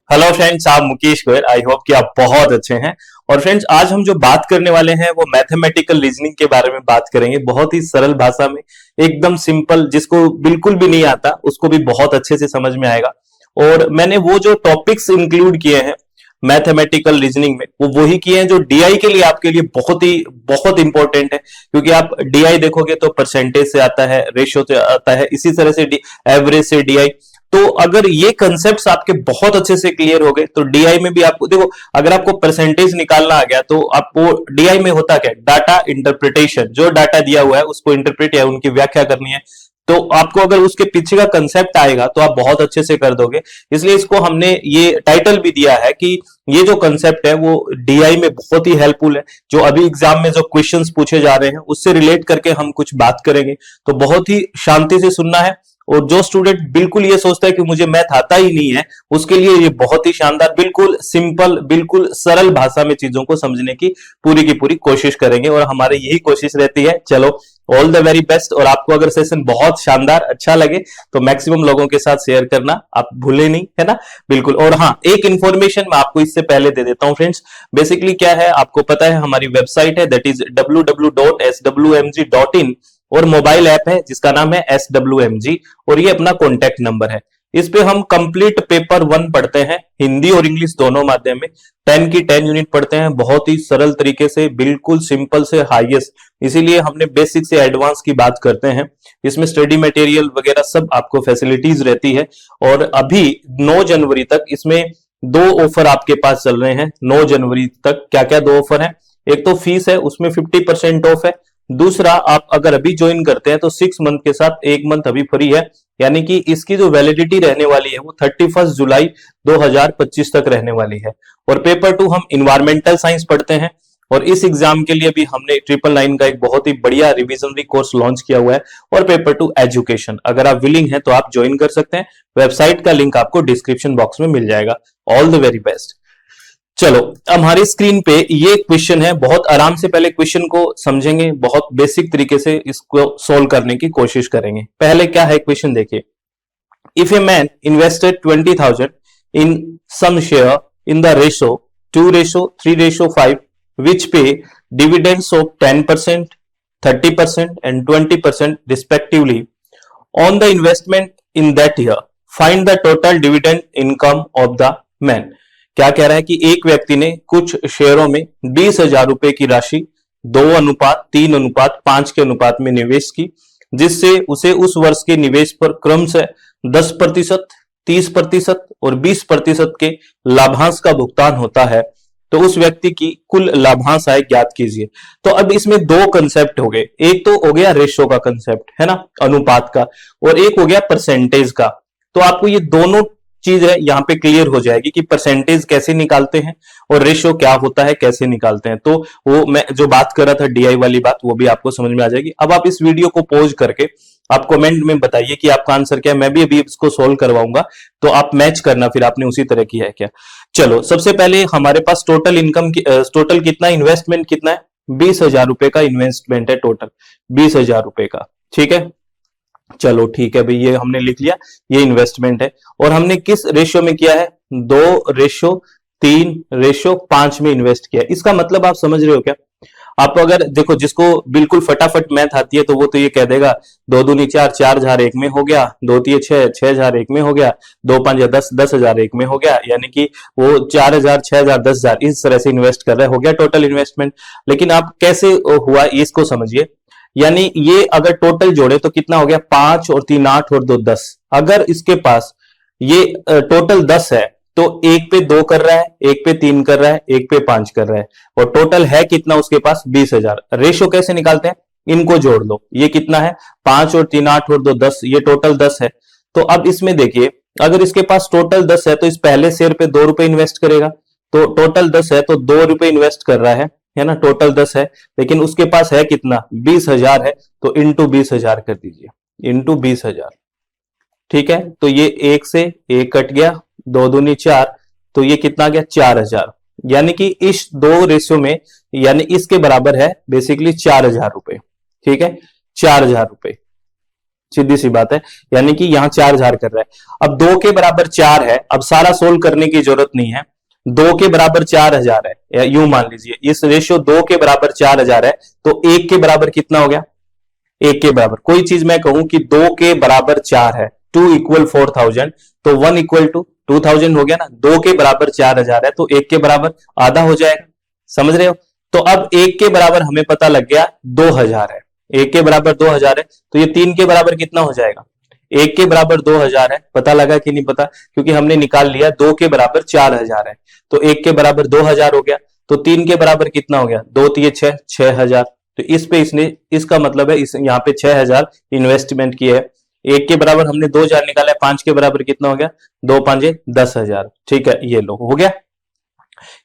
Hello friends, आप Mukesh Goyal. I hope कि आप बहुत अच्छे हैं। और फ्रेंड्स, आज हम जो बात करने वाले हैं वो मैथमेटिकल रीजनिंग के बारे में बात करेंगे, बहुत ही सरल भाषा में, एकदम सिंपल। जिसको बिल्कुल भी नहीं आता उसको भी बहुत अच्छे से समझ में आएगा। और मैंने वो जो टॉपिक्स इंक्लूड किए हैं मैथमेटिकल रीजनिंग में, वो वही किए हैं जो डीआई के लिए आपके लिए बहुत इंपॉर्टेंट है। क्योंकि आप डीआई देखोगे तो परसेंटेज से आता है, रेशियो से आता है, इसी तरह से एवरेज से डीआई। तो अगर ये कंसेप्ट्स आपके बहुत अच्छे से क्लियर हो गए तो डीआई में भी आपको देखो, अगर आपको परसेंटेज निकालना आ गया तो आपको डीआई में होता क्या, डाटा इंटरप्रिटेशन। जो डाटा दिया हुआ है उसको इंटरप्रेट या उनकी व्याख्या करनी है। तो आपको अगर उसके पीछे का कंसेप्ट आएगा तो आप बहुत अच्छे से कर दोगे। इसलिए इसको हमने ये टाइटल भी दिया है कि ये जो कंसेप्ट है वो डीआई में बहुत ही हेल्पफुल है। जो अभी एग्जाम में जो क्वेश्चंस पूछे जा रहे हैं उससे रिलेट करके हम कुछ बात करेंगे, तो बहुत ही शांति से सुनना है। और जो स्टूडेंट बिल्कुल ये सोचता है कि मुझे मैथ आता ही नहीं है, उसके लिए ये बहुत ही शानदार, बिल्कुल सिंपल, बिल्कुल सरल भाषा में चीजों को समझने की पूरी कोशिश करेंगे। और हमारी यही कोशिश रहती है। चलो, ऑल द वेरी बेस्ट। और आपको अगर सेशन बहुत शानदार अच्छा लगे तो मैक्सिमम लोगों के साथ शेयर करना आप भूले नहीं, है ना। बिल्कुल। और हाँ, एक इंफॉर्मेशन मैं आपको इससे पहले दे देता हूं फ्रेंड्स। बेसिकली क्या है, आपको पता है हमारी वेबसाइट है, दैट इज www.swmg.in। और मोबाइल ऐप है जिसका नाम है SWMG। और ये अपना कॉन्टैक्ट नंबर है। इस पे हम कंप्लीट पेपर 1 पढ़ते हैं, हिंदी और इंग्लिश दोनों माध्यम में। 10 की 10 यूनिट पढ़ते हैं, बहुत ही सरल तरीके से, बिल्कुल सिंपल से हाईएस्ट। इसीलिए हमने बेसिक से एडवांस की बात करते हैं। इसमें स्टडी मटेरियल वगैरह सब आपको फैसिलिटीज रहती है। और अभी 9 जनवरी तक इसमें 2 ऑफर आपके पास चल रहे हैं। 9 जनवरी तक क्या क्या 2 ऑफर है। एक तो फीस है, उसमें 50% ऑफ है। दूसरा, आप अगर अभी ज्वाइन करते हैं तो 6 मंथ के साथ 1 मंथ अभी फ्री है। यानी कि इसकी जो वैलिडिटी रहने वाली है वो 31 जुलाई 2025 तक रहने वाली है। और पेपर 2 हम इन्वायरमेंटल साइंस पढ़ते हैं। और इस एग्जाम के लिए भी हमने 999 का एक बहुत ही बढ़िया रिविजनरी कोर्स लॉन्च किया हुआ है। और पेपर 2 एजुकेशन, अगर आप विलिंग हैं तो आप ज्वाइन कर सकते हैं। वेबसाइट का लिंक आपको डिस्क्रिप्शन बॉक्स में मिल जाएगा। All the very best. चलो, हमारी स्क्रीन पे ये क्वेश्चन है, बहुत आराम से पहले क्वेश्चन को समझेंगे, बहुत बेसिक तरीके से इसको सोल्व करने की कोशिश करेंगे। पहले क्या है क्वेश्चन देखिए। If a man invested 20,000 in some share in the ratio 2:3:5 which pay dividends of 10%, 30% and 20% respectively on the investment in that year, find the total dividend income of the man। क्या कह रहा है कि एक व्यक्ति ने कुछ शेयरों में 20,000 रुपए की राशि 2:3:5 के अनुपात में निवेश की, जिससे उसे उस वर्ष के निवेश पर क्रमशः 10%, 30% और 20% के लाभांश का भुगतान होता है। तो उस व्यक्ति की कुल लाभांश आय ज्ञात कीजिए। तो अब इसमें 2 कंसेप्ट हो गए। एक तो हो गया रेशो का कंसेप्ट, है ना, अनुपात का। और एक हो गया परसेंटेज का। तो आपको ये दोनों चीज है यहाँ पे क्लियर हो जाएगी कि परसेंटेज कैसे निकालते हैं और रेशियो क्या होता है, कैसे निकालते हैं। तो वो मैं जो बात कर रहा था डीआई वाली बात, वो भी आपको समझ में आ जाएगी। अब आप इस वीडियो को पॉज करके आप कमेंट में बताइए कि आपका आंसर क्या है। मैं भी अभी इसको सोल्व करवाऊंगा, तो आप मैच करना फिर आपने उसी तरह किया है क्या। चलो, सबसे पहले हमारे पास टोटल इनकम टोटल कितना, इन्वेस्टमेंट कितना है, 20,000 रुपए का इन्वेस्टमेंट है टोटल, 20,000 रुपए का। ठीक है, चलो ठीक है भाई, ये हमने लिख लिया, ये इन्वेस्टमेंट है। और हमने किस रेशियो में किया है, 2:3:5 में इन्वेस्ट किया। इसका मतलब आप समझ रहे हो क्या। आप अगर देखो, जिसको बिल्कुल फटाफट मैथ आती है तो वो तो ये कह देगा 2 दूनी 4, 4,000 1 में हो गया, 2 तिये 6, 6,000 1 में हो गया, 2 5 10, 10,000 1 में हो गया। यानी कि वो 4,000, 6,000, 10,000 इस तरह से इन्वेस्ट कर रहा है, हो गया टोटल इन्वेस्टमेंट। लेकिन आप कैसे हुआ इसको समझिए। यानी ये अगर टोटल जोड़े तो कितना हो गया, 5 और 3 8 और 2 10। अगर इसके पास ये टोटल 10 है तो 1 पे 2 कर रहा है, 1 पे 3 कर रहा है, 1 पे 5 कर रहा है, और टोटल है कितना उसके पास, 20,000। रेशो कैसे निकालते हैं, इनको जोड़ लो। ये कितना है, 5 और 3 8 और 2 10, ये टोटल 10 है। तो अब इसमें देखिए, अगर इसके पास टोटल 10 है तो इस पहले शेयर पे 2 रुपए इन्वेस्ट करेगा। तो टोटल 10 है तो 2 रुपए इन्वेस्ट कर रहा है ना। टोटल 10 है, लेकिन उसके पास है कितना, 20,000 है। तो इंटू 20,000 कर दीजिए, इंटू 20,000। ठीक है, तो ये 1 से 1 कट गया, 2 दूनी 4, तो ये कितना गया, 4,000। यानी कि इस 2 रेशियो में, यानी इसके बराबर है बेसिकली 4,000 रुपए। ठीक है, 4,000 रुपए। सीधी सी बात है, यानी कि यहाँ 4000 कर रहा है। अब 2 के बराबर 4 है, अब सारा सोल्व करने की जरूरत नहीं है। 2 के बराबर 4000 है, या यूं मान लीजिए इस रेशियो 2 के बराबर 4000 है, तो 1 के बराबर कितना हो गया? 1 के बराबर कोई चीज मैं कहूं कि 2 के बराबर 4 है, 2 इक्वल 4000, तो 1 इक्वल टू 2000 हो गया ना। 2 के बराबर 4000 है, तो 1 के बराबर आधा हो जाएगा, समझ रहे हो? तो अब 1 के बराबर हमें पता लग गया 2000 है, 1 के बराबर 2000 है, तो ये 3 के बराबर कितना हो जाएगा? 1 के बराबर 2000 है, पता लगा कि नहीं पता? क्योंकि हमने निकाल लिया 2 के बराबर 4000 है, तो 1 के बराबर 2000 हो गया, तो 3 के बराबर कितना हो गया? 2 3 6, 6000। तो इस पे इसने, इसका मतलब है इस यहाँ पे 6000 इन्वेस्टमेंट किए है। 1 के बराबर हमने 2000 निकाला है, 5 के बराबर कितना हो गया? 2 5 10,000। ठीक है, ये लो हो गया।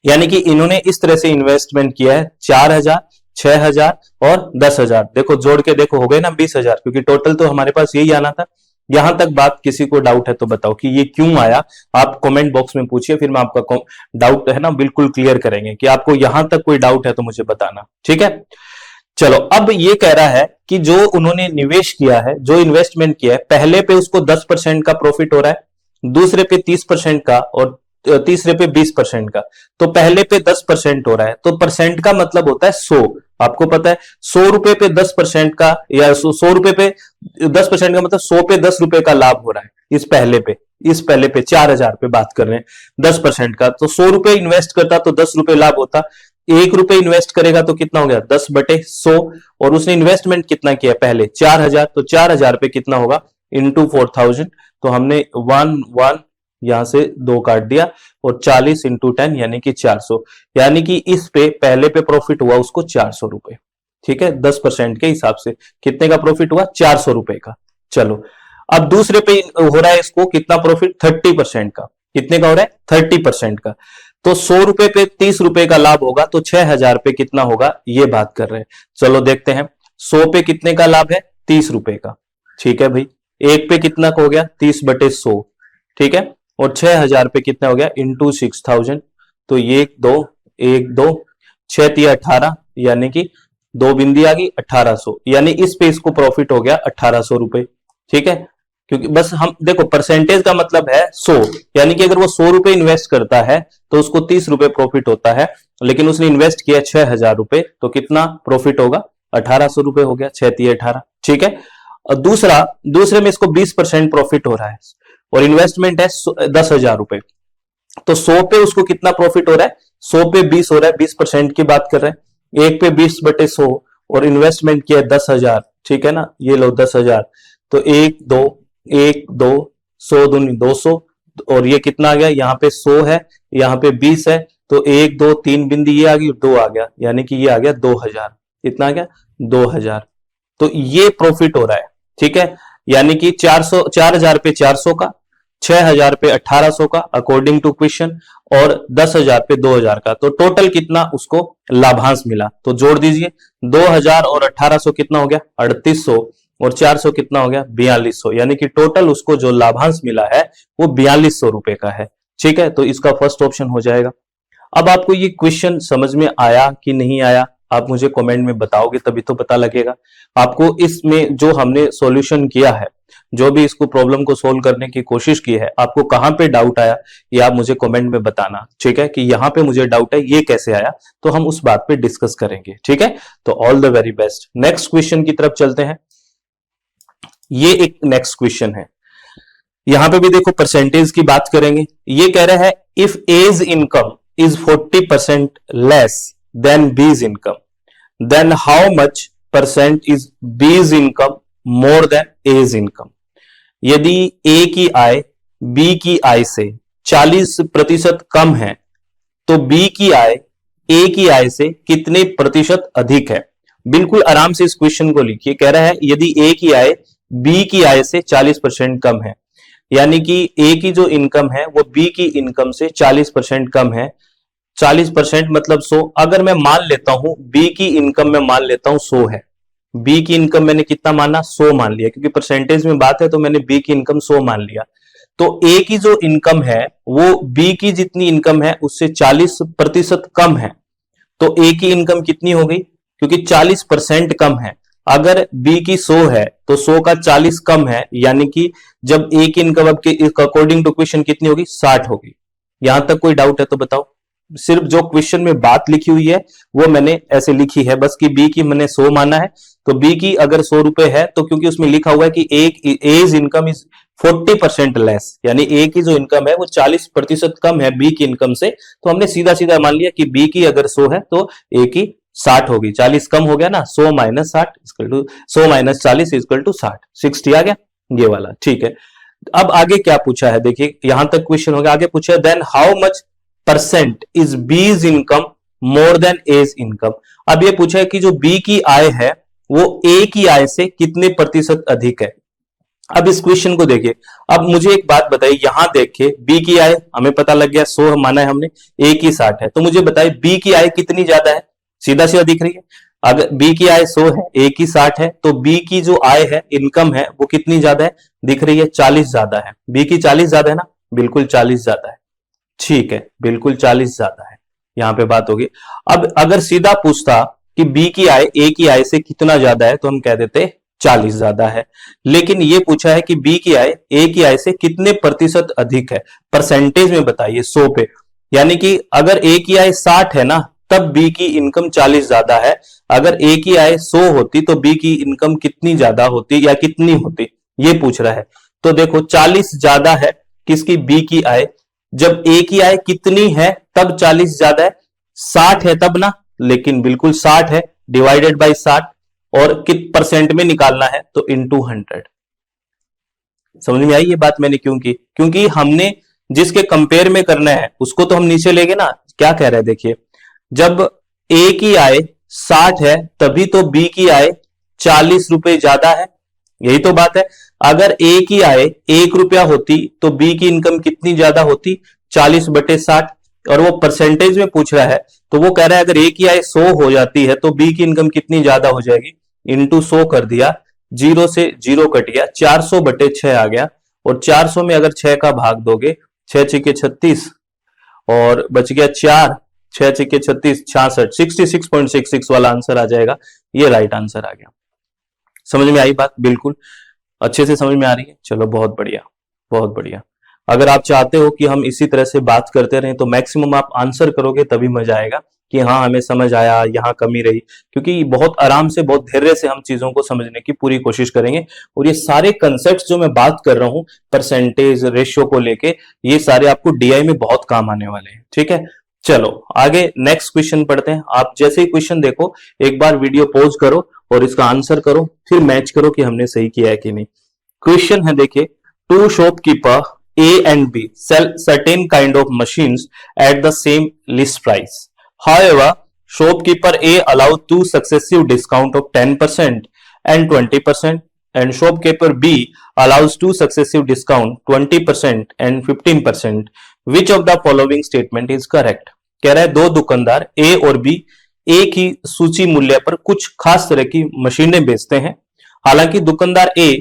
यानी कि इन्होंने इस तरह से इन्वेस्टमेंट किया है, 4000, 6000 और 10,000। देखो जोड़ के देखो, हो गए ना 20,000, क्योंकि टोटल तो हमारे पास यही आना था। यहां तक बात किसी को डाउट है तो बताओ कि ये क्यों आया? आप कमेंट बॉक्स में पूछिए, फिर मैं आपका डाउट है ना बिल्कुल क्लियर करेंगे। कि आपको यहां तक कोई डाउट है तो मुझे बताना, ठीक है? चलो, अब ये कह रहा है कि जो उन्होंने निवेश किया है, जो इन्वेस्टमेंट किया है, पहले पे उसको 10% का प्रॉफिट हो रहा है, दूसरे पे 30% का, और तीसरे पे 20% का। तो पहले पे 10% हो रहा है, तो परसेंट का मतलब होता है 100। आपको पता है 100 रुपए पे 10% का, या 100 रुपए पे 10% का मतलब 100 पे 10 रुपए का लाभ हो रहा है। इस पहले पे 4000 पे बात कर रहे हैं, 10% का, तो 100 रुपए इन्वेस्ट करता तो 10 रुपए लाभ होता। 1 रुपए इन्वेस्ट करेगा तो कितना हो गया? 10/100। और उसने इन्वेस्टमेंट कितना किया पहले? 4000, तो 4000 पे कितना होगा? इंटू 4000। तो हमने 1 यहां से 2 काट दिया, और 40 इंटू 10 यानी कि 400। यानी कि इस पे पहले पे प्रॉफिट हुआ उसको 400 रुपए। ठीक है, 10% के हिसाब से कितने का प्रॉफिट हुआ? 400 रुपए का। चलो, अब दूसरे पे हो रहा है इसको कितना प्रॉफिट? 30% का। कितने का हो रहा है? 30% का। तो 100 रुपए पे 30 रुपए का लाभ होगा, तो 6000 पे कितना होगा? ये बात कर रहे हैं। चलो देखते हैं, 100 पे कितने का लाभ है? 30 रुपए का। ठीक है भाई, 1 पे कितना का हो गया? 30/100। ठीक है, और 6000 पे कितना हो गया? इंटू 6000। तो ये 1 2 6 3 18, यानी कि 2 बिंदी आ गई, 1800। यानी इस पे इसको प्रॉफिट हो गया 1800 रुपए। ठीक है, क्योंकि बस हम देखो परसेंटेज का मतलब है 100, यानी कि अगर वो 100 रुपए इन्वेस्ट करता है तो उसको 30 रुपए प्रॉफिट होता है, लेकिन उसने इन्वेस्ट किया 6000 रुपए, तो कितना प्रॉफिट होगा? 1800 रुपए हो गया, 6 3 18। ठीक है, और दूसरे में इसको 20% प्रॉफिट हो रहा है, और इन्वेस्टमेंट है 10,000 रुपए, तो 100 पे उसको कितना प्रॉफिट हो रहा है? 100 पे 20 हो रहा है, 20% की बात कर रहे हैं। 1 पे 20/100, और इन्वेस्टमेंट किया 10,000। ठीक है ना, ये लो 10,000। तो 1 2 100 दूनी 200, और ये कितना आ गया? यहाँ पे 100 है, यहाँ पे 20 है, तो 1 2 3 बिंदी ये आ गई, 2 आ गया, यानी कि ये आ गया 2000। कितना आ गया? 2000। तो ये प्रॉफिट हो रहा है। ठीक है, यानी कि 4000 पे 400 का, 6000 पे 1800 का अकॉर्डिंग टू क्वेश्चन, और 10,000 पे 2000 का। तो टोटल कितना उसको लाभांश मिला? तो जोड़ दीजिए, 2000 और 1800 कितना हो गया? 3800, और 400 कितना हो गया? 4200। यानी कि टोटल उसको जो लाभांश मिला है वो 4200 रुपए का है। ठीक है, तो इसका फर्स्ट ऑप्शन हो जाएगा। अब आपको ये क्वेश्चन समझ में आया कि नहीं आया, आप मुझे कमेंट में बताओगे, तभी तो पता लगेगा आपको। इसमें जो हमने सॉल्यूशन किया है, जो भी इसको प्रॉब्लम को सोल्व करने की कोशिश की है, आपको कहां पे डाउट आया ये आप मुझे कमेंट में बताना। ठीक है, कि यहां पे मुझे डाउट है, ये कैसे आया, तो हम उस बात पे डिस्कस करेंगे। ठीक है, तो all the very best. Next question की तरफ चलते हैं। ये एक नेक्स्ट क्वेश्चन है, यहां पे भी देखो परसेंटेज की बात करेंगे। ये कह रहा है if A's income is 40% less than B's income, then how much percent is B's income more than A's income. यदि ए की आय बी की आय से 40% कम है, तो बी की आय ए की आय से कितने प्रतिशत अधिक है? बिल्कुल आराम से इस क्वेश्चन को लिखिए। कह रहा है यदि ए की आय बी की आय से 40% कम है, यानी कि ए की जो इनकम है वो बी की इनकम से 40% कम है। 40% मतलब 100। अगर मैं मान लेता हूं बी की इनकम में मान लेता हूं 100 है, बी की इनकम मैंने कितना माना? 100 मान लिया, क्योंकि परसेंटेज में बात है तो मैंने बी की इनकम 100 मान लिया। तो ए की जो इनकम है वो बी की जितनी इनकम है उससे 40% कम है, तो ए की इनकम कितनी हो गई? क्योंकि 40% कम है अगर बी की 100 है तो 100 का 40 कम है, यानी कि जब ए की इनकम अकॉर्डिंग टू क्वेश्चन कितनी होगी, 60 होगी। यहां तक कोई डाउट है तो बताओ। सिर्फ जो क्वेश्चन में बात लिखी हुई है वो मैंने ऐसे लिखी है बस, कि बी की मैंने 100 माना है, तो बी की अगर 100 रुपए है तो क्योंकि उसमें लिखा हुआ है कि एज इनकम इज 40% लेस, यानी ए की जो इनकम है वो 40% कम है बी की इनकम से, तो हमने सीधा सीधा मान लिया कि बी की अगर 100 है तो ए की 60 होगी। 40 कम हो गया ना, 100 minus 60 equal to 100 minus 40 equal to 60, 60 आ गया ये वाला, ठीक है। अब आगे क्या पूछा है देखिए, यहां तक क्वेश्चन हो गया। आगे पूछा है then how much percent is B's income more than A's income. अब ये पूछा है कि जो बी की आय है वो ए की आय से कितने प्रतिशत अधिक है। अब इस क्वेश्चन को देखिए, अब मुझे एक बात बताइए, यहां देखिए बी की आय हमें पता लग गया 100 माना है हमने, ए की 60 है, तो मुझे बताइए बी की आय कितनी ज्यादा है, सीधा सीधा दिख रही है। अगर बी की आय 100 है, ए की 60 है, तो बी की जो आय है, इनकम है, वो कितनी ज्यादा है, दिख रही है 40 ज्यादा है। बी की 40 ज्यादा है ना, बिल्कुल 40 ज्यादा है, ठीक है, बिल्कुल 40 ज्यादा है, यहां पे बात होगी। अब अगर सीधा पूछता कि बी की आय ए की आय से कितना ज्यादा है तो हम कह देते 40 ज्यादा है, लेकिन ये पूछा है कि बी की आय ए की आय से कितने प्रतिशत अधिक है, परसेंटेज में बताइए 100 पे, यानी कि अगर ए की आय 60 है ना तब बी की इनकम 40 ज्यादा है, अगर ए की आय 100 होती तो बी की इनकम कितनी ज्यादा होती या कितनी होती, ये पूछ रहा है। तो देखो 40 ज्यादा है किसकी, बी की आय, जब ए की आय कितनी है तब 40 ज्यादा है, 60 है तब ना, लेकिन बिल्कुल 60 है, डिवाइडेड बाई 60, और कित परसेंट में निकालना है तो इनटू 100। समझ में आई ये बात मैंने क्यों की, क्योंकि हमने जिसके कंपेयर में करना है उसको तो हम नीचे लेंगे ना। क्या कह रहे हैं देखिए, जब ए की आय 60 है तभी तो बी की आय 40 रुपए ज्यादा है, यही तो बात है। अगर ए की आय 1 रुपया होती तो बी की इनकम कितनी ज्यादा होती, 40/60, और वो परसेंटेज में पूछ रहा है तो वो कह रहा है अगर ए की आय 100 हो जाती है तो बी की इनकम कितनी ज्यादा हो जाएगी, इंटू 100 कर दिया, 0 से 0 कट गया, 400/6 आ गया, और 400 में अगर 6 का भाग दोगे, 6 छिके 36 और बच गया 4, 6 छिके 36, 66, 66.66 वाला आंसर आ जाएगा, ये राइट आंसर आ गया। समझ में आई बात, बिल्कुल अच्छे से समझ में आ रही है, चलो बहुत बढ़िया, बहुत बढ़िया। अगर आप चाहते हो कि हम इसी तरह से बात करते रहें तो मैक्सिमम आप आंसर करोगे तभी मजा आएगा कि हाँ हमें समझ आया, यहाँ कमी रही, क्योंकि बहुत आराम से बहुत धैर्य से हम चीजों को समझने की पूरी कोशिश करेंगे, और ये सारे कंसेप्ट जो मैं बात कर रहा हूं परसेंटेज रेशियो को लेके, ये सारे आपको डीआई में बहुत काम आने वाले हैं, ठीक है। चलो आगे नेक्स्ट क्वेश्चन पढ़ते हैं। आप जैसे ही क्वेश्चन देखो एक बार वीडियो पॉज करो और इसका आंसर करो, फिर मैच करो कि हमने सही किया है कि नहीं। क्वेश्चन है देखिए, two shopkeeper A and B sell certain kind of machines at the same list price. However, shopkeeper A allowed two successive discount of 10% and 20%, and shopkeeper B allows two successive discount 20% and 15%. Which of the following statement is correct? कह रहा है दो दुकानदार A और B एक ही सूची मूल्य पर कुछ खास तरह की मशीनें बेचते हैं। हालांकि दुकानदार A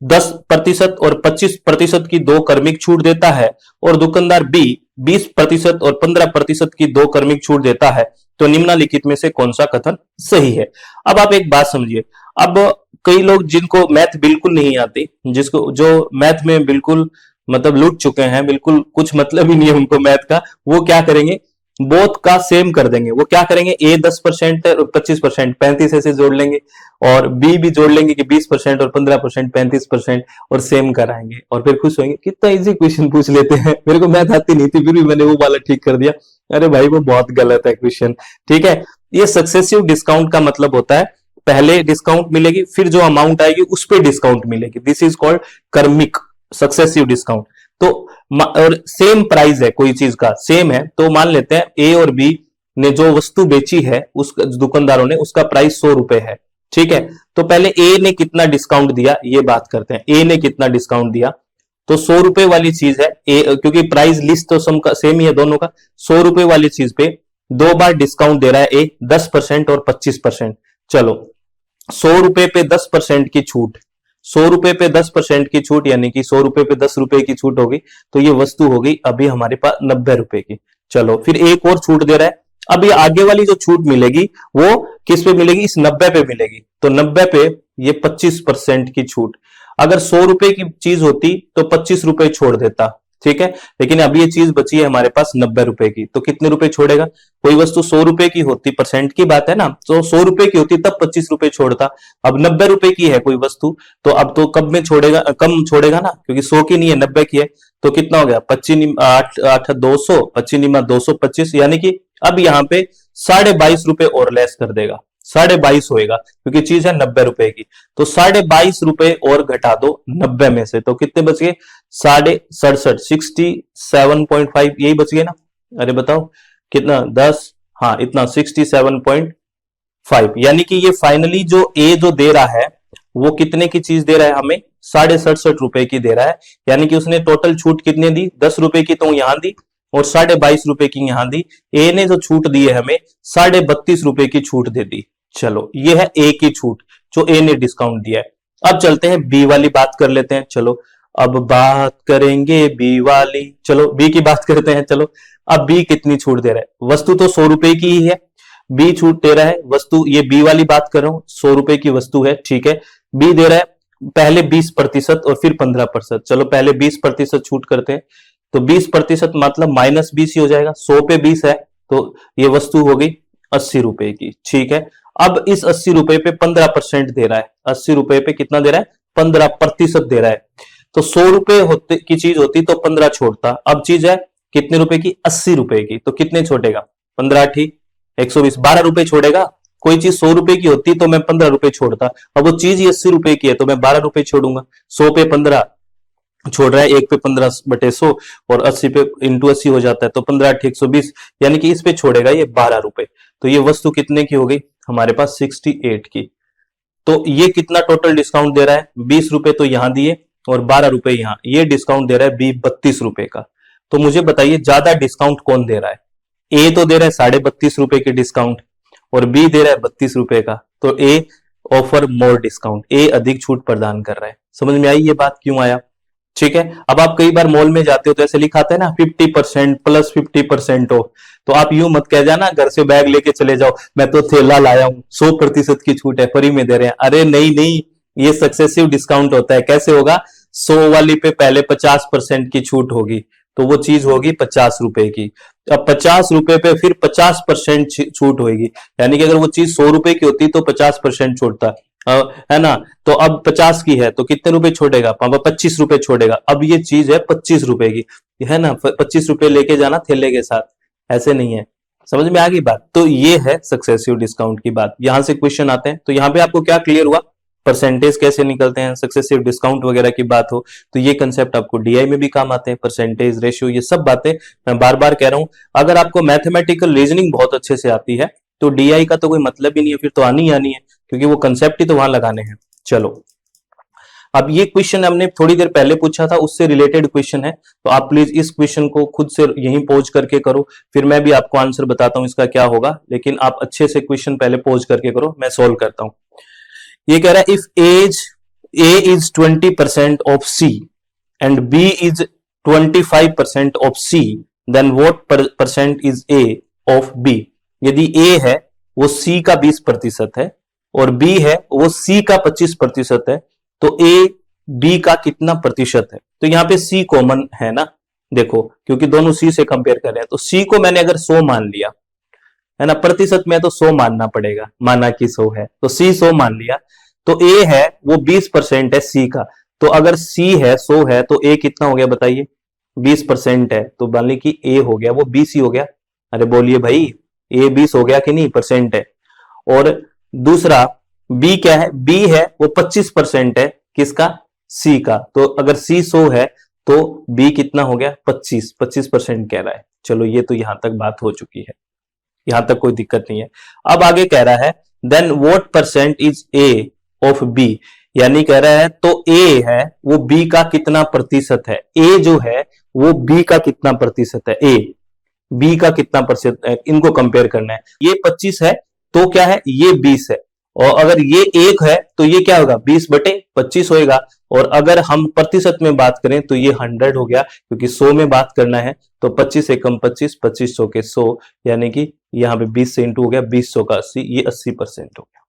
10% और 25% की दो क्रमिक छूट देता है और दुकानदार बी 20% और 15% की दो क्रमिक छूट देता है, तो निम्नलिखित में से कौन सा कथन सही है। अब आप एक बात समझिए, अब कई लोग जिनको मैथ बिल्कुल नहीं आती, जिसको जो मैथ में बिल्कुल मतलब लूट चुके हैं, बिल्कुल कुछ मतलब ही नहीं है उनको मैथ का, वो क्या करेंगे, बोथ का सेम कर देंगे। वो क्या करेंगे, ए 10% और 25% 35 ऐसे जोड़ लेंगे, और बी भी जोड़ लेंगे कि 20% और 15% 35%, और सेम कराएंगे, और फिर खुश होंगे कितना इजी क्वेश्चन पूछ लेते हैं, मेरे को मैथ आती नहीं थी फिर भी मैंने वो वाला ठीक कर दिया। अरे भाई वो बहुत गलत है क्वेश्चन, ठीक है। ये सक्सेसिव डिस्काउंट का मतलब होता है पहले डिस्काउंट मिलेगी फिर जो अमाउंट आएगी उस पर डिस्काउंट मिलेगी, दिस इज कॉल्ड कर्मिक सक्सेसिव डिस्काउंट। तो और सेम प्राइस है, कोई चीज का सेम है, तो मान लेते हैं ए और बी ने जो वस्तु बेची है उस दुकानदारों ने, उसका प्राइस 100 रुपए है, ठीक है। तो पहले ए ने कितना डिस्काउंट दिया ये बात करते हैं। ए ने कितना डिस्काउंट दिया, तो 100 रुपए वाली चीज है ए, क्योंकि प्राइस लिस्ट तो सेम ही है दोनों का, 100 रुपए वाली चीज पे दो बार डिस्काउंट दे रहा है ए, 10% और 25%। चलो 100 रुपए पे 10% की छूट, 100 रुपए पे 10% की छूट, यानी कि 100 रुपए पे 10 रुपए की छूट होगी, तो ये वस्तु होगी अभी हमारे पास 90 रुपए की। चलो फिर एक और छूट दे रहा है अब ये आगे वाली जो छूट मिलेगी वो किस पे मिलेगी, इस 90 पे मिलेगी। तो 90 पे ये 25% की छूट। अगर 100 रुपए की चीज होती तो 25 रुपए छोड़ देता, ठीक है, लेकिन अब ये चीज बची है हमारे पास 90 रुपए की, तो कितने रुपए छोड़ेगा। कोई वस्तु 100 रुपए की होती, परसेंट की बात है ना, तो 100 रुपए की होती तब 25 रुपए छोड़ता। अब 90 रुपए की है कोई वस्तु, तो अब तो कब में छोड़ेगा, कम छोड़ेगा ना, क्योंकि 100 की नहीं है 90 की है। तो कितना हो गया, 25 8 8 200, 25 225, यानी कि अब यहाँ पे 22.5 रुपए और लेस कर देगा, 22.5 होएगा, क्योंकि चीज है 90 रुपए की। तो 22.5 रुपए और घटा दो 90 में से, तो कितने बच गए, 67.5, 67.5, यही बच गए ना। अरे बताओ कितना, 10, हाँ इतना 67.5, यानी कि ये फाइनली जो ए जो दे रहा है वो कितने की चीज दे रहा है हमें, 67.5 रुपए की दे रहा है। यानी कि उसने टोटल छूट कितने दी, 10 रुपए की तो यहां दी और 22.5 रुपए की यहां दी। ए ने जो छूट दी है हमें 32.5 रुपए की छूट दे दी। चलो ये है ए की छूट जो ए ने डिस्काउंट दिया है। अब चलते हैं बी वाली बात कर लेते हैं। चलो अब बात करेंगे बी वाली, चलो बी की बात करते हैं। चलो अब बी कितनी छूट दे रहा है, वस्तु तो 100 रुपए की ही है, बी छूट दे रहा है वस्तु, ये बी वाली बात कर रहा हूं, 100 रुपए की वस्तु है, ठीक है। बी दे रहा है पहले 20% और फिर 15%। चलो पहले 20% छूट करते हैं, तो 20% मतलब -20 ही हो जाएगा, 100 पे 20 है तो ये वस्तु हो गई 80 रुपए की, ठीक है। अब इस 80 रुपए पे 15% दे रहा है, 80 रुपए पे कितना दे रहा है, 15% दे रहा है। तो 100 रुपए होते की चीज होती तो 15 छोड़ता, अब चीज है कितने रुपए की, 80 रुपए की, तो कितने छोड़ेगा, 15 ठीक 120, 12 रुपए छोड़ेगा। कोई चीज 100 रुपए की होती तो मैं 15 रुपए छोड़ता, अब वो चीज ही 80 रुपए की है तो मैं 12 रुपए छोड़ूंगा। 100 पे 15 छोड़ रहा है, 1 पे 15/100 और 80 पे इंटू 80 हो जाता है, तो 15 120, यानी कि इस पे छोड़ेगा ये 12 रुपए। तो ये वस्तु कितने की हो गई हमारे पास, 68 की। तो ये कितना टोटल डिस्काउंट दे रहा है, 20 रुपए तो यहां दिए और 12 रुपए यहां, ये डिस्काउंट दे रहा है बी 32 रुपए का। तो मुझे बताइए ज्यादा डिस्काउंट कौन दे रहा है, ए तो दे रहा है 32.5 रुपए की डिस्काउंट और बी दे रहा है 32 रुपए का। तो ए ऑफर मोर डिस्काउंट, ए अधिक छूट प्रदान कर रहा है। समझ में आई ये बात, क्यों आया, ठीक है। अब आप कई बार मॉल में जाते हो तो ऐसे लिखा आता है ना 50% प्लस 50% हो, तो आप यूं मत कह जाना घर से बैग लेके चले जाओ मैं तो थैला लाया हूं, 100% की छूट है, फ्री में दे रहे हैं। अरे नहीं नहीं, ये सक्सेसिव डिस्काउंट होता है। कैसे होगा, 100 वाली पे पहले 50% की छूट होगी तो वो चीज होगी 50 रुपए की। अब 50 रुपए पे फिर 50% छूट होगी, यानी कि अगर वो चीज 100 रुपए की होती तो 50% छोड़ता, है ना। तो अब 50 की है तो कितने रुपए छोड़ेगा, 25 रुपए छोड़ेगा। अब ये चीज है 25 रुपए की, है ना, 25 रुपए लेके जाना थैले के साथ, ऐसे नहीं है। समझ में आ गई बात। तो ये है सक्सेसिव डिस्काउंट की बात। यहां से क्वेश्चन आते हैं, तो यहाँ पे आपको क्या क्लियर हुआ, परसेंटेज कैसे निकलते हैं, सक्सेसिव डिस्काउंट वगैरह की बात हो तो ये कंसेप्ट आपको डीआई में भी काम आते हैं, परसेंटेज रेशियो, ये सब बातें मैं बार बार कह रहा हूं। अगर आपको मैथमेटिकल रीजनिंग बहुत अच्छे से आती है तो डीआई का तो कोई मतलब ही नहीं है, फिर तो आनी आनी है, क्योंकि वो कंसेप्ट ही तो वहां लगाने हैं। चलो अब ये क्वेश्चन हमने थोड़ी देर पहले पूछा था, उससे रिलेटेड क्वेश्चन है, तो आप प्लीज इस क्वेश्चन को खुद से यहीं पोज करके करो, फिर मैं भी आपको आंसर बताता हूं इसका क्या होगा, लेकिन आप अच्छे से क्वेश्चन पहले पोज करके करो, मैं सोल्व करता हूं। ये कह रहा है if A's A is 20% of C and B is 25% of C, then what percent is A of B. यदि ए है वो सी का 20% है और बी है वो सी का 25% है, तो ए बी का कितना प्रतिशत है। तो यहां पे सी कॉमन है ना, देखो क्योंकि दोनों सी से कंपेयर कर रहे हैं, तो सी को मैंने अगर 100 मान लिया है ना, प्रतिशत में तो 100 मानना पड़ेगा, माना कि 100 है तो सी 100 मान लिया, तो ए है वो 20% है सी का। तो अगर सी है 100 है तो ए कितना हो गया बताइए, 20% है, तो मान ली कि ए हो गया वो 20 ही हो गया। अरे बोलिए भाई, ए 20 हो गया कि नहीं, परसेंट है। और दूसरा बी क्या है, बी है वो 25% है, किसका, सी का। तो अगर सी 100 है तो बी कितना हो गया, 25% कह रहा है। चलो ये तो यहां तक बात हो चुकी है, यहां तक कोई दिक्कत नहीं है। अब आगे कह रहा है then what percent is A of B, यानी कह रहा है तो ए है वो बी का कितना प्रतिशत है, ए जो है वो बी का कितना प्रतिशत है, ए बी का कितना प्रतिशत है, इनको कंपेयर करना है। ये 25 है तो क्या है, ये 20 है, और अगर ये 1 है तो ये क्या होगा, 20/25 होएगा। और अगर हम प्रतिशत में बात करें तो ये 100 हो गया, क्योंकि 100 में बात करना है। तो 25 एकम 25, 2500 के 100, यानी कि यहाँ पे 20 से इंटू हो गया, 20 का 80, ये 80% हो गया।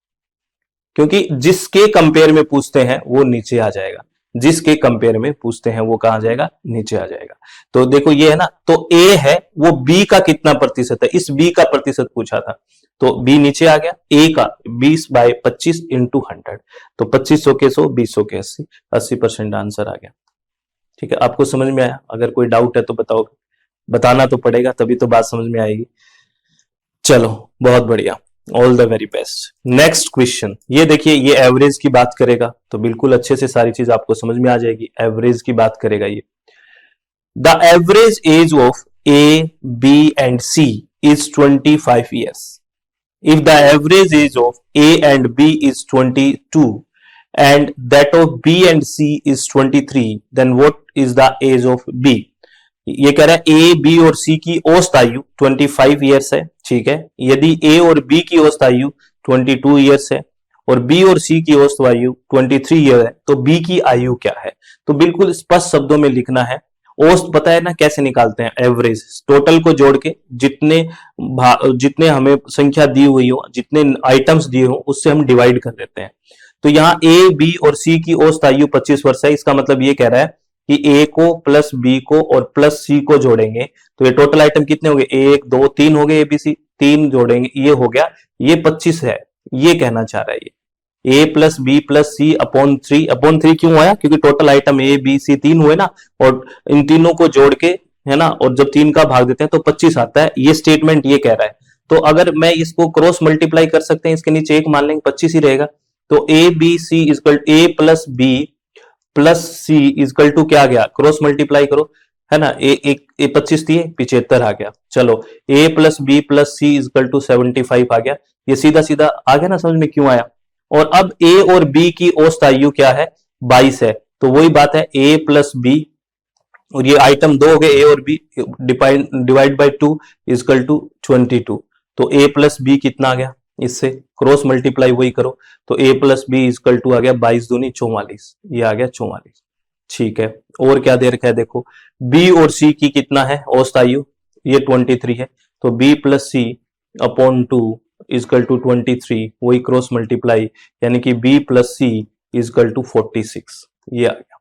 क्योंकि जिसके कंपेयर में पूछते हैं वो नीचे आ जाएगा, जिसके कंपेयर में पूछते हैं वो कहां जाएगा, नीचे आ जाएगा। तो देखो ये है ना, तो ए है वो बी का कितना प्रतिशत है, इस बी का प्रतिशत पूछा था, तो बी नीचे आ गया। ए का 20/25 इंटू 100, तो 2500 के 100, 2000 के 80, 80% आंसर आ गया। ठीक है, आपको समझ में आया? अगर कोई डाउट है तो बताओ, बताना तो पड़ेगा, तभी तो बात समझ में आएगी। चलो बहुत बढ़िया, all the very best. Next question, ये देखिए, ये एवरेज की बात करेगा, तो बिल्कुल अच्छे से सारी चीज आपको समझ में आ जाएगी। एवरेज की बात करेगा ये। The average age of A, B and C is 25 years. If the average age of A and B is 22 and that of B and C is 23, then what is the age of B? ये कह रहा है ए, B और सी की औसत आयु 25 years है। ठीक है, यदि ए और बी की औसत आयु 22 ईयर्स है और बी और सी की औसत आयु 23 ईयर है, तो बी की आयु क्या है? तो बिल्कुल स्पष्ट शब्दों में लिखना है। औसत पता है ना कैसे निकालते हैं? एवरेज, टोटल को जोड़ के जितने हमें संख्या दी हुई हो, जितने आइटम्स दिए हो, उससे हम डिवाइड कर देते हैं। तो यहाँ ए, बी और सी की औसत आयु 25 वर्ष है। इसका मतलब ये कह रहा है कि ए को प्लस बी को और प्लस सी को जोड़ेंगे तो ये टोटल आइटम कितने हो गए, 1 2 3 हो गए, एबीसी 3 जोड़ेंगे, ये हो गया, ये 25 है। ये कहना चाह रहा है ये A plus B plus C upon 3 क्यों आया? क्योंकि total item A B C 3 हुए ना, और इन तीनों को जोड़ के, है ना, और जब 3 का भाग देते हैं तो 25 आता है। ये स्टेटमेंट ये कह रहा है। तो अगर मैं इसको क्रॉस मल्टीप्लाई कर सकते हैं, इसके नीचे 1 मान लेंगे, 25 ही रहेगा। तो A B C equal A plus B plus C equal to क्या आ गया, क्रॉस मल्टीप्लाई करो, है ना, ए 25 दिए, 75 आ गया। चलो A plus B plus C equal to 75 आ गया। ये सीधा सीधा आ गया ना, समझ में क्यों आया? और अब ए और बी की औसत आयु क्या है, 22 है। तो वही बात है, ए प्लस बी, और ये आइटम 2 हो गए, ए और B, divide by 2 equal to 22। तो ए प्लस बी कितना आ गया, इससे क्रॉस मल्टीप्लाई वही करो, तो ए प्लस बी इक्वल टू आ गया 22 दूनी 44, ये आ गया 44। ठीक है, और क्या दे रखा है देखो, बी और सी की कितना है औसत आयु, ये 23 है। तो B plus C upon 2 equal to 23, वही क्रॉस मल्टीप्लाई, यानी कि B plus C equal to 46, ये आ गया।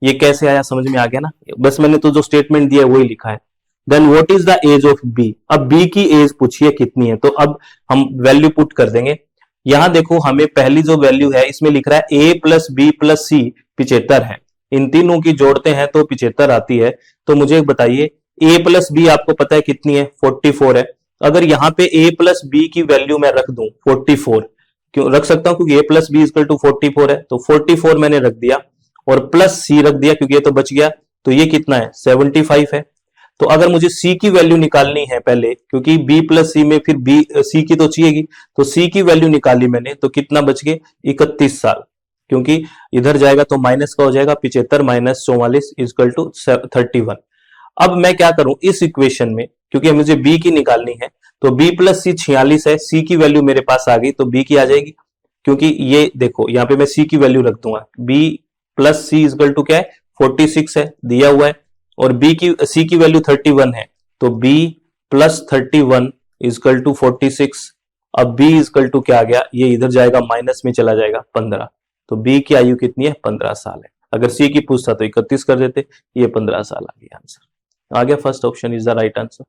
ये कैसे आया, समझ में आ गया ना? बस मैंने तो जो स्टेटमेंट दिया है वही लिखा है। Then what is the age of B? अब बी की एज पूछिए कितनी है, तो अब हम वैल्यू पुट कर देंगे। यहां देखो, हमें पहली जो वैल्यू है इसमें लिख रहा है ए प्लस बी प्लस सी 75 है। इन तीनों की जोड़ते हैं तो 75 आती है। तो मुझे बताइए ए प्लस बी आपको पता है कितनी है, 44 है। अगर यहाँ पे ए प्लस बी की वैल्यू मैं रख दूं 44, क्यों रख सकता हूं? क्योंकि ए प्लस बी इक्वल टू 44 है, तो 44 मैंने रख दिया और प्लस सी रख दिया, क्योंकि ये तो बच गया। तो ये कितना है, 75 है। तो अगर मुझे सी की वैल्यू निकालनी है पहले, क्योंकि बी प्लस सी में फिर बी सी की तो चाहिएगी, तो सी की वैल्यू निकाली मैंने, तो कितना बच गए, 31 साल। क्योंकि इधर जाएगा तो माइनस का हो जाएगा, 75 माइनस 44 इक्वल टू 31। अब मैं क्या करूं इस इक्वेशन में, क्योंकि मुझे बी की निकालनी है, तो बी प्लस सी 46 है, सी की वैल्यू मेरे पास आ गई, तो बी की आ जाएगी। क्योंकि ये देखो यहाँ पे मैं सी की वैल्यू रख दूंगा, B plus C equal to क्या है, 46 है, दिया हुआ है, और बी की सी की वैल्यू 31 है, तो बी प्लस 31 इक्वल टू 46। अब बी इक्वल टू क्या आ गया, ये इधर जाएगा माइनस में चला जाएगा 15। तो बी की आयु कितनी है, 15 साल है। अगर सी की पूछता तो 31 कर देते, ये 15 साल आ गया, आंसर आ गया। First option is the right answer.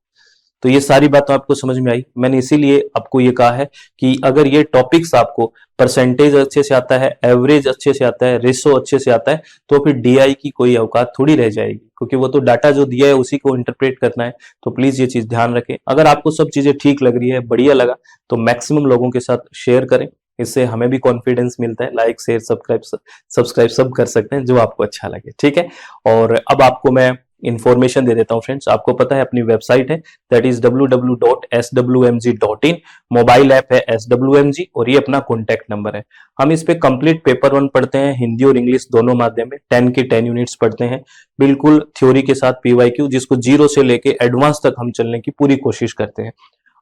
तो ये सारी बातें आपको समझ में आई। मैंने इसीलिए आपको ये कहा है कि अगर ये टॉपिक्स आपको परसेंटेज अच्छे से आता है, एवरेज अच्छे से आता है, रेशो अच्छे से आता है, तो फिर डीआई की कोई औकात थोड़ी रह जाएगी, क्योंकि वो तो डाटा जो दिया है उसी को इंटरप्रेट करना है। तो प्लीज ये चीज ध्यान रखें। अगर आपको सब चीजें ठीक लग रही है, बढ़िया लगा, तो मैक्सिमम लोगों के साथ शेयर करें, इससे हमें भी कॉन्फिडेंस मिलता है। लाइक शेयर सब्सक्राइब सब कर सकते हैं, जो आपको अच्छा लगे, ठीक है। और अब आपको मैं इंफॉर्मेशन दे देता हूं फ्रेंड्स। आपको पता है अपनी वेबसाइट है, that is www.swmg.in। Mobile app है SWMG, और ये अपना कॉन्टैक्ट नंबर है। हम इस पे कंप्लीट पेपर 1 पढ़ते हैं, हिंदी और इंग्लिश दोनों माध्यम में। 10 की 10 यूनिट्स पढ़ते हैं, बिल्कुल थ्योरी के साथ PYQ, जिसको 0 से लेके एडवांस तक हम चलने की पूरी कोशिश करते हैं।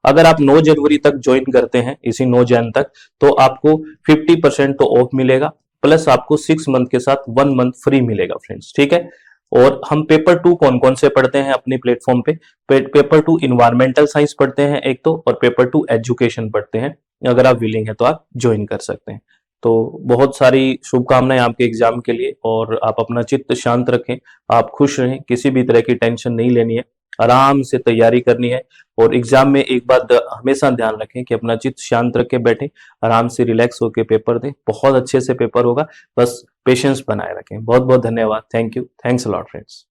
अगर आप 9 जनवरी तक ज्वाइन करते हैं, इसी 9 जन तक, तो आपको 50% तो ऑफ मिलेगा, प्लस आपको 6 मंथ के साथ 1 मंथ फ्री मिलेगा फ्रेंड्स, ठीक है। और हम पेपर 2 कौन कौन से पढ़ते हैं अपनी प्लेटफॉर्म पे, पेपर 2 इन्वायरमेंटल साइंस पढ़ते हैं एक तो, और पेपर 2 एजुकेशन पढ़ते हैं। अगर आप विलिंग है तो आप ज्वाइन कर सकते हैं। तो बहुत सारी शुभकामनाएं आपके एग्जाम के लिए, और आप अपना चित्त शांत रखें, आप खुश रहें, किसी भी तरह की टेंशन नहीं लेनी है, आराम से तैयारी करनी है। और एग्जाम में एक बात हमेशा ध्यान रखें कि अपना चित्त शांत रख के बैठे, आराम से रिलैक्स होकर पेपर दें, बहुत अच्छे से पेपर होगा, बस पेशेंस बनाए रखें। बहुत बहुत धन्यवाद, thank you, thanks a lot friends.